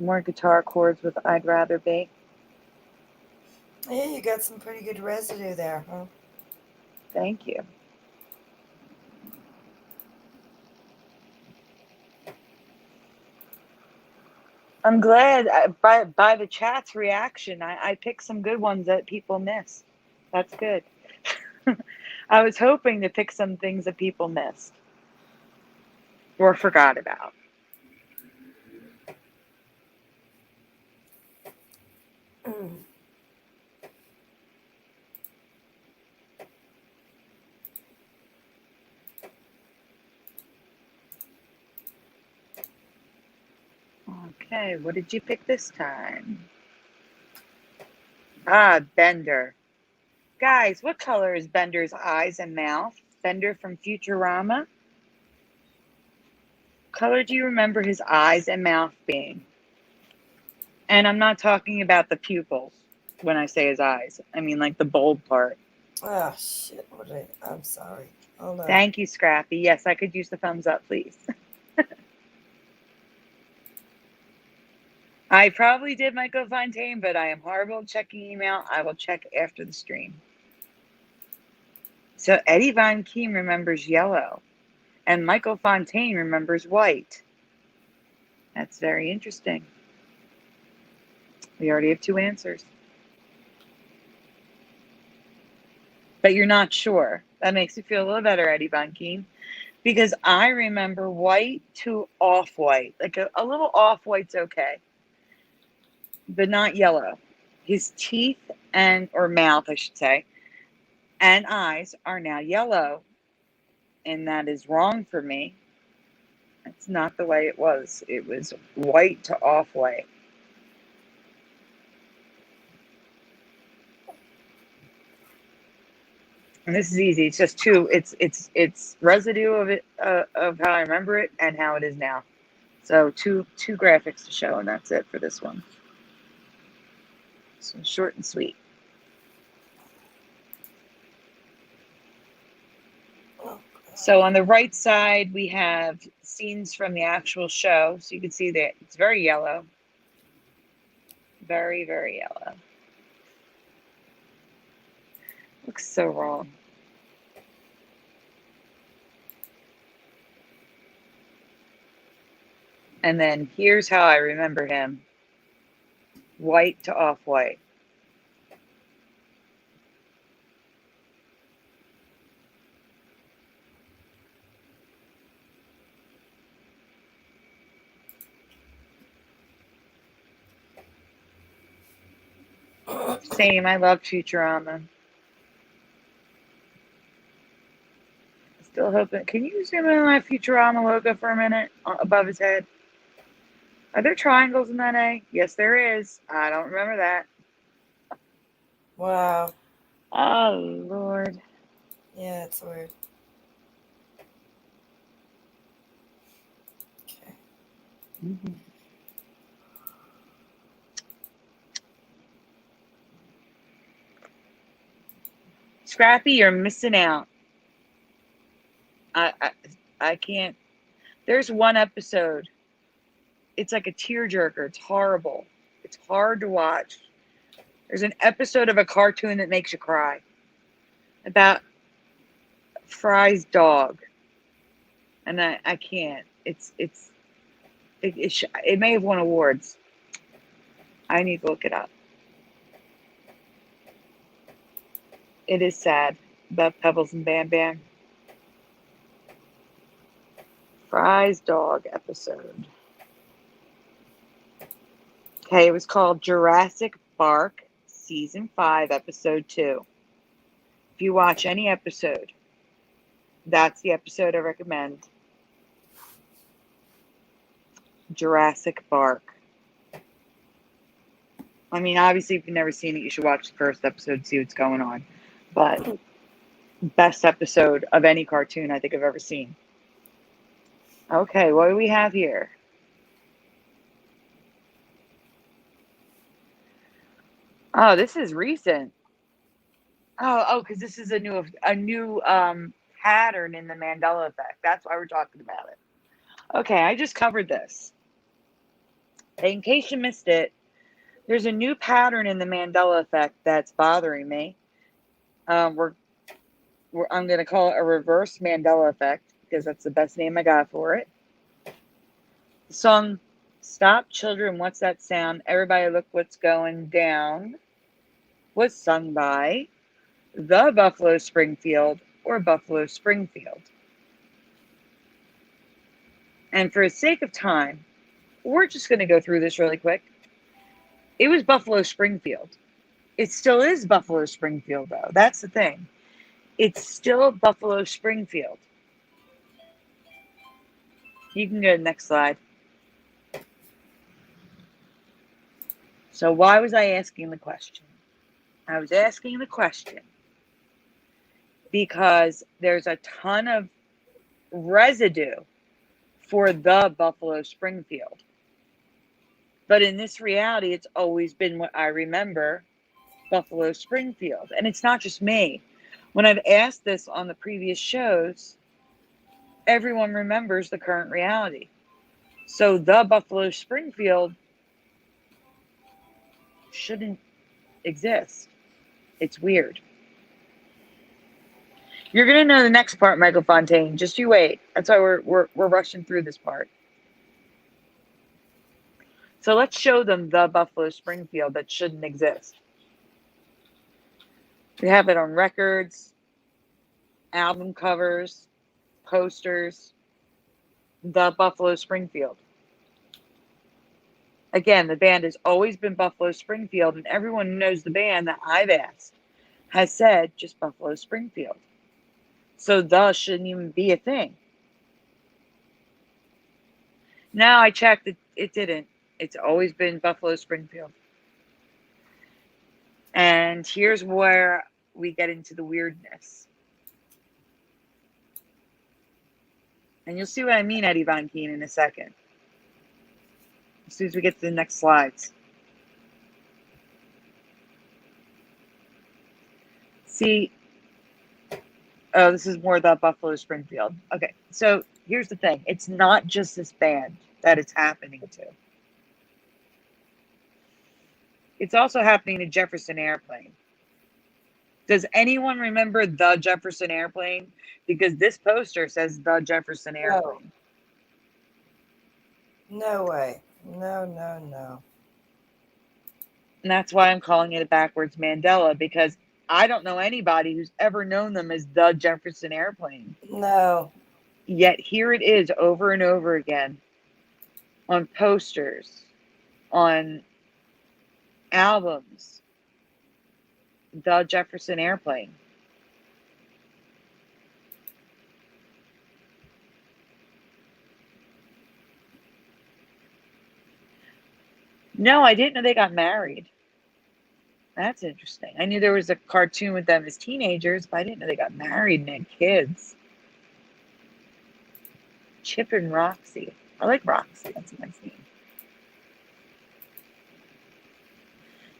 More guitar chords with I'd Rather Be. Yeah, you got some pretty good residue there, huh? Thank you. I'm glad by the chat's reaction, I picked some good ones that people miss. That's good. I was hoping to pick some things that people missed or forgot about. Okay, what did you pick this time? Ah, Bender. Guys, what color is Bender's eyes and mouth? Bender from Futurama? What color do you remember his eyes and mouth being? And I'm not talking about the pupils when I say his eyes. I mean like the bold part. Oh, shit. I'm sorry. Hold on. Thank you, Scrappy. Yes, I could use the thumbs up, please. I probably did Michael Fontaine, but I am horrible at checking email. I will check after the stream. So Eddie Von Keem remembers yellow, and Michael Fontaine remembers white. That's very interesting. We already have 2 answers. But you're not sure. That makes me feel a little better, Eddie Von Keem, because I remember white to off-white. Like a little off-white's okay, but not yellow. His teeth or mouth, I should say, and eyes are now yellow, and that is wrong for me. That's not the way it was. It was white to off-white. And this is easy. It's just 2. It's residue of it of how I remember it and how it is now. So two graphics to show, and that's it for this one. So short and sweet. So on the right side, we have scenes from the actual show. So you can see that it's very yellow. Very, very yellow. Looks so wrong. And then here's how I remember him. White to off-white. Same. I love Futurama. Still hoping. Can you zoom in on that Futurama logo for a minute above his head? Are there triangles in that A? Yes, there is. I don't remember that. Wow. Oh, Lord. Yeah, it's weird. Okay. Mm-hmm. Scrappy, you're missing out. I can't. There's one episode. It's like a tearjerker. It's horrible. It's hard to watch. There's an episode of a cartoon that makes you cry about Fry's dog, and I can't. It may have won awards. I need to look it up. It is sad about Pebbles and Bam Bam. Fry's dog episode. Okay, it was called Jurassic Park Season 5, Episode 2. If you watch any episode, that's the episode I recommend. Jurassic Park. I mean, obviously, if you've never seen it, you should watch the first episode to see what's going on. But best episode of any cartoon I think I've ever seen. Okay, what do we have here? Oh, this is recent. Oh, because this is a new pattern in the Mandela effect. That's why we're talking about it. Okay, I just covered this. In case you missed it, there's a new pattern in the Mandela effect that's bothering me. I'm going to call it a reverse Mandela effect because that's the best name I got for it. The song Stop Children, What's That Sound? Everybody Look What's Going Down was sung by the Buffalo Springfield or Buffalo Springfield. And for the sake of time, we're just going to go through this really quick. It was Buffalo Springfield. It still is Buffalo Springfield, though. That's the thing. It's still Buffalo Springfield. You can go to the next slide. So why was I asking the question? I was asking the question because there's a ton of residue for the Buffalo Springfield. But in this reality, it's always been what I remember, Buffalo Springfield. And it's not just me. When I've asked this on the previous shows, everyone remembers the current reality. So the Buffalo Springfield shouldn't exist. It's weird. You're gonna know the next part, Michael Fontaine. Just you wait. That's why we're rushing through this part. So let's show them the Buffalo Springfield that shouldn't exist. We have it on records, album covers, posters, the Buffalo Springfield. Again, the band has always been Buffalo Springfield, and everyone who knows the band that I've asked has said just Buffalo Springfield. So the shouldn't even be a thing. Now I checked, it didn't. It's always been Buffalo Springfield. And here's where we get into the weirdness. And you'll see what I mean, Eddie Von Keen, in a second. As soon as we get to the next slides. See, oh, this is more the Buffalo Springfield. Okay, so here's the thing. It's not just this band that it's happening to. It's also happening to Jefferson Airplane. Does anyone remember the Jefferson Airplane? Because this poster says the Jefferson Airplane. No way. No. And that's why I'm calling it a backwards Mandela, because I don't know anybody who's ever known them as the Jefferson Airplane. No. Yet here it is over and over again on posters, on albums, the Jefferson Airplane. No, I didn't know they got married. That's interesting. I knew there was a cartoon with them as teenagers, but I didn't know they got married and had kids. Chip and Roxy. I like Roxy. That's a nice name.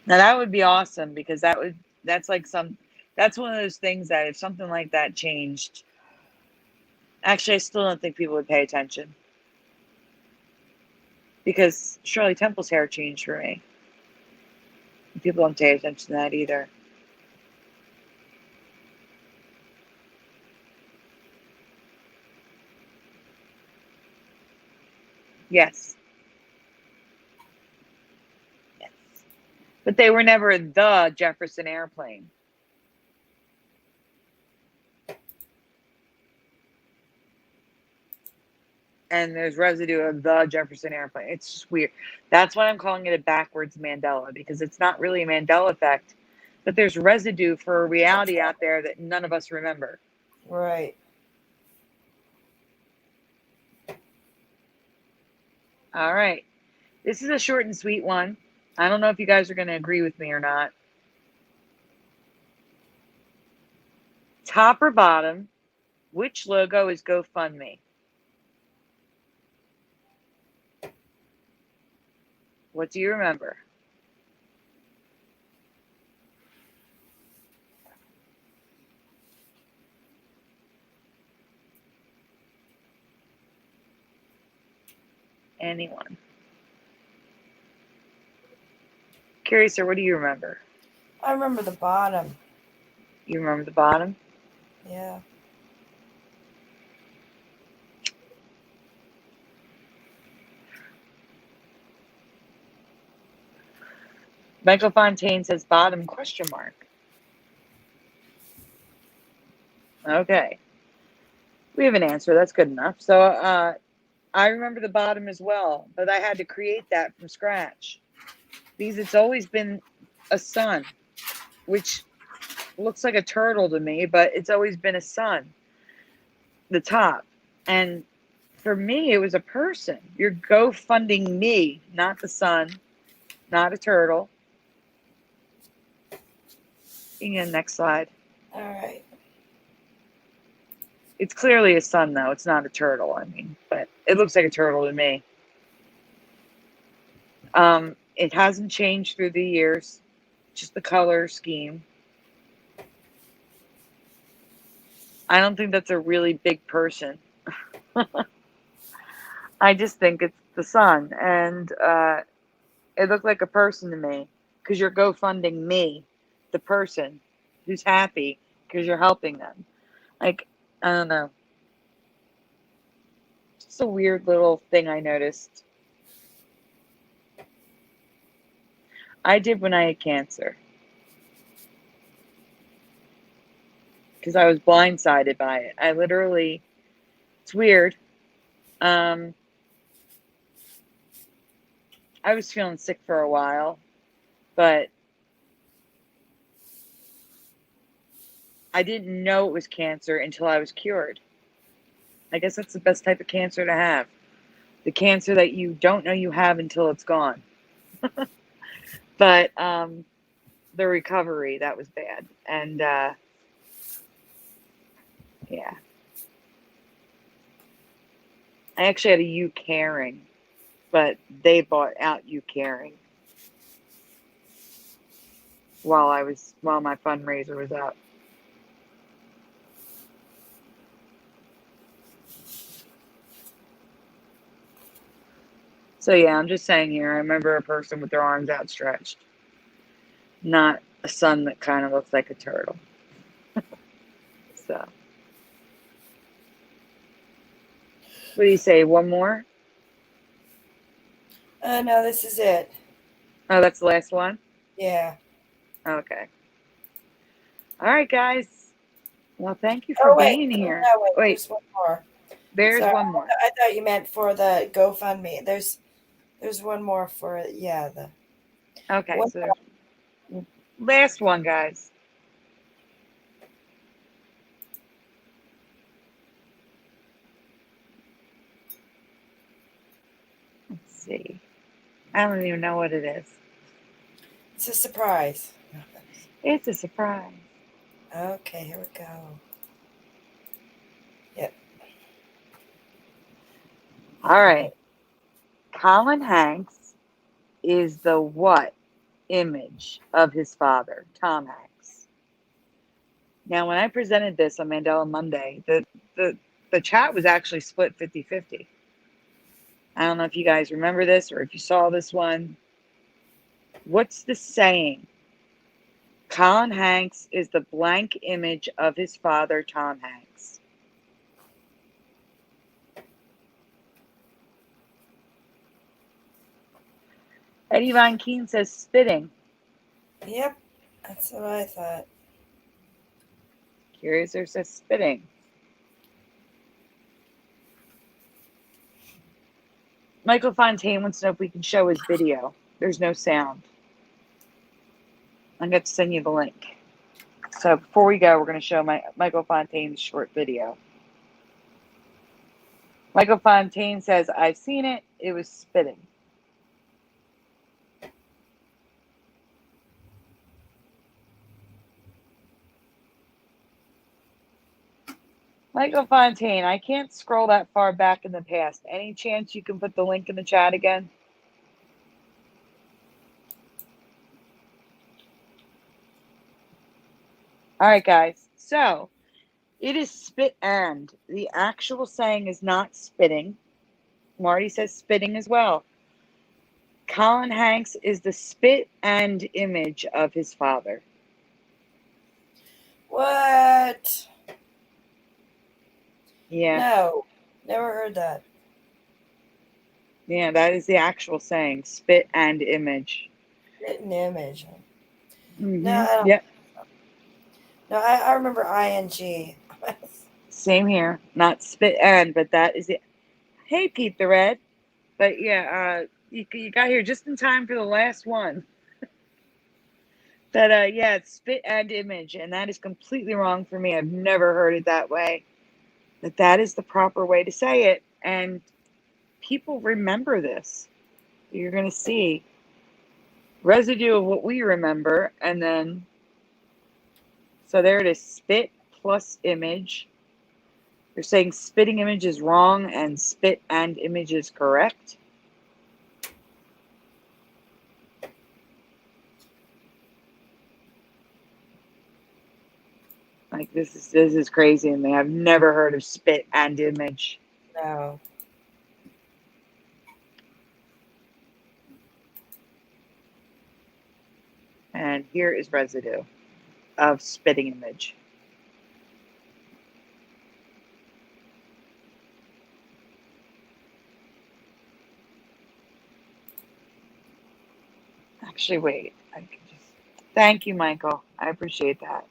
Now that would be awesome, because that's one of those things that if something like that changed, actually I still don't think people would pay attention. Because Shirley Temple's hair changed for me. People don't pay attention to that either. Yes. Yes. But they were never the Jefferson Airplane. And there's residue of the Jefferson Airplane. It's just weird. That's why I'm calling it a backwards Mandela, because it's not really a Mandela effect, but there's residue for a reality out there that none of us remember. Right. All right. This is a short and sweet one. I don't know if you guys are going to agree with me or not. Top or bottom, which logo is GoFundMe? What do you remember? Anyone? Curious, or what do you remember? I remember the bottom. You remember the bottom? Yeah. Michael Fontaine says bottom question mark. Okay. We have an answer. That's good enough. So I remember the bottom as well, but I had to create that from scratch because it's always been a sun, which looks like a turtle to me, but it's always been a sun, the top. And for me, it was a person. You're GoFunding me, not the sun, not a turtle. You can go next slide. All right. It's clearly a sun, though. It's not a turtle, I mean, but it looks like a turtle to me. It hasn't changed through the years, just the color scheme. I don't think that's a really big person. I just think it's the sun, and it looked like a person to me because you're GoFunding me, the person who's happy because you're helping them. Like, I don't know. Just a weird little thing I noticed. I did when I had cancer because I was blindsided by it. I literally, it's weird. I was feeling sick for a while, but I didn't know it was cancer until I was cured. I guess that's the best type of cancer to have. The cancer that you don't know you have until it's gone. But the recovery, that was bad. And yeah. I actually had a You Caring, but they bought out You Caring while my fundraiser was up. So yeah, I'm just saying here, I remember a person with their arms outstretched, not a sun that kind of looks like a turtle. So, what do you say? One more? No, this is it. Oh, that's the last one? Yeah. Okay. All right, guys. Well, thank you for Oh, wait. being here. No, wait. Wait, There's one more. there's Sorry, one more. I thought you meant for the GoFundMe. There's one more for, yeah. Okay, One so last one, guys. Let's see. I don't even know what it is. It's a surprise. It's a surprise. Okay, here we go. Yep. All right. Colin Hanks is the what image of his father, Tom Hanks? Now, when I presented this on Mandela Monday, the chat was actually split 50-50. I don't know if you guys remember this or if you saw this one. What's the saying? Colin Hanks is the blank image of his father, Tom Hanks. Eddie Von Keen says spitting. Yep. That's what I thought. Curiouser says spitting. Michael Fontaine wants to know if we can show his video. There's no sound. I'm going to send you the link. So before we go, we're going to show Michael Fontaine's short video. Michael Fontaine says, I've seen it. It was spitting. Michael Fontaine, I can't scroll that far back in the past. Any chance you can put the link in the chat again? All right, guys. So it is spit and. The actual saying is not spitting. Marty says spitting as well. Colin Hanks is the spit and image of his father. What? Yeah. No, never heard that. Yeah, that is the actual saying, spit and image. Written image. No, Mm-hmm. I don't. Yep. No, I remember ing. Same here. Not spit and, but that is it. Hey, Pete the Red. But yeah, you got here just in time for the last one. That yeah, it's spit and image, and that is completely wrong for me. I've never heard it that way. But that is the proper way to say it, and people remember this. You're going to see residue of what we remember, and then so there it is, spit plus image. You're saying spitting image is wrong and spit and image is correct. Like this is crazy to me. I've never heard of spit and image. No. And here is residue of spitting image. Actually, wait. I can just thank you, Michael. I appreciate that.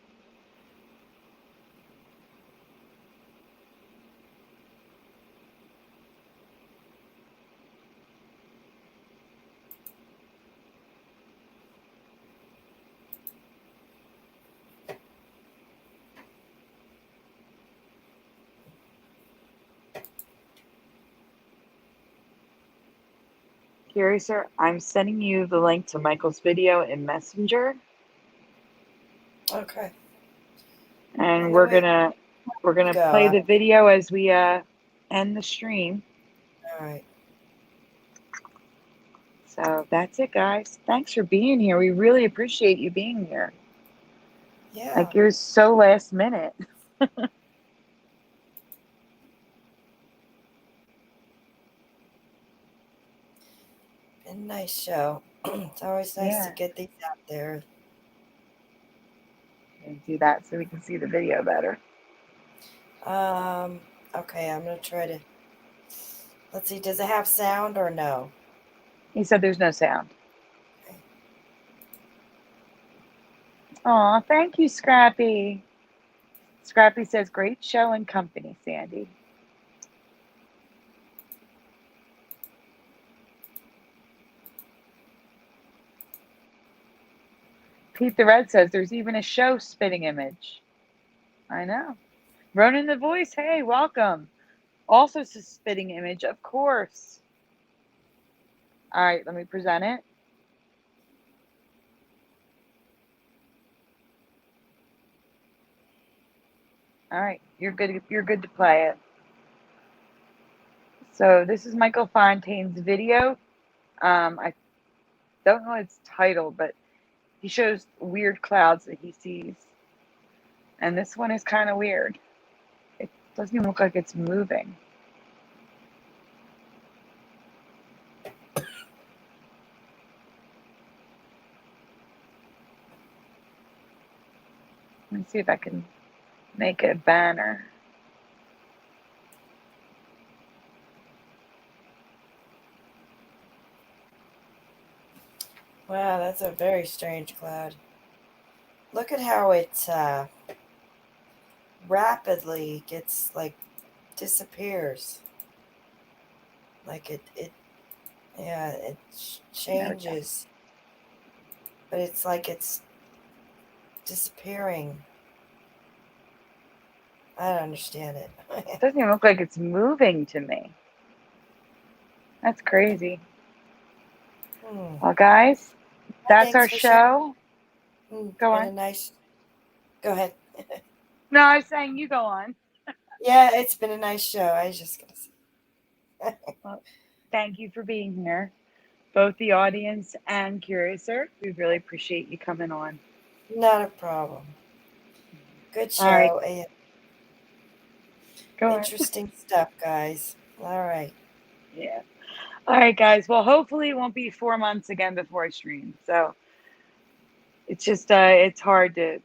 Curiouser, I'm sending you the link to Michael's video in Messenger, Okay. and On the we're way. gonna play Go. the video as we end the stream. All right. So that's it, guys. Thanks for being here. We really appreciate you being here. Yeah. Like you're so last minute. A nice show. It's always nice to Yeah. get these out there. And do that so we can see the video better. Okay, I'm gonna try to. Let's see. Does it have sound or no? He said there's no sound. Okay. Aw, thank you, Scrappy. Scrappy says, great show and company, Sandy. Pete the Red says, there's even a show spitting image. I know. Ronan the Voice, hey, welcome. Also spitting image, of course. All right, let me present it. All right, you're good. You're good to play it. So this is Michael Fontaine's video. I don't know what it's titled, but he shows weird clouds that he sees. And this one is kind of weird. It doesn't even look like it's moving. Let me see if I can make a banner. Wow, that's a very strange cloud. Look at how it rapidly gets like disappears. Like yeah, it changes, but it's like it's disappearing. I don't understand it. It doesn't even look like it's moving to me. That's crazy. Well, guys, that's our Thanks for sharing. show. Go Been on. a nice. Go ahead. No, I was saying you go on. Yeah, it's been a nice show. I was just gonna say. Well, thank you for being here, both the audience and Curiouser. We really appreciate you coming on. Not a problem. Good All right, show. And go on. interesting stuff, guys. All right. Yeah. All right, guys. Well, hopefully it won't be 4 months again before I stream. So it's just it's hard to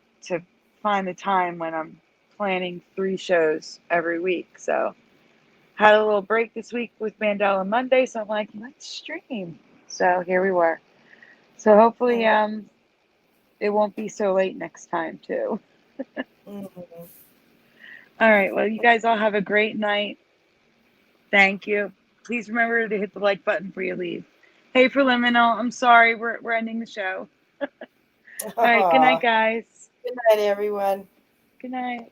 find the time when I'm planning 3 shows every week. So had a little break this week with Mandela Monday, so I'm like, let's stream. So here we were. So hopefully it won't be so late next time too. Mhm. All right. Well, you guys all have a great night. Thank you. Please remember to hit the like button before you leave. Hey, Preliminal, I'm sorry. We're ending the show. All right. Good night, Aw. guys. Good night, everyone. Good night.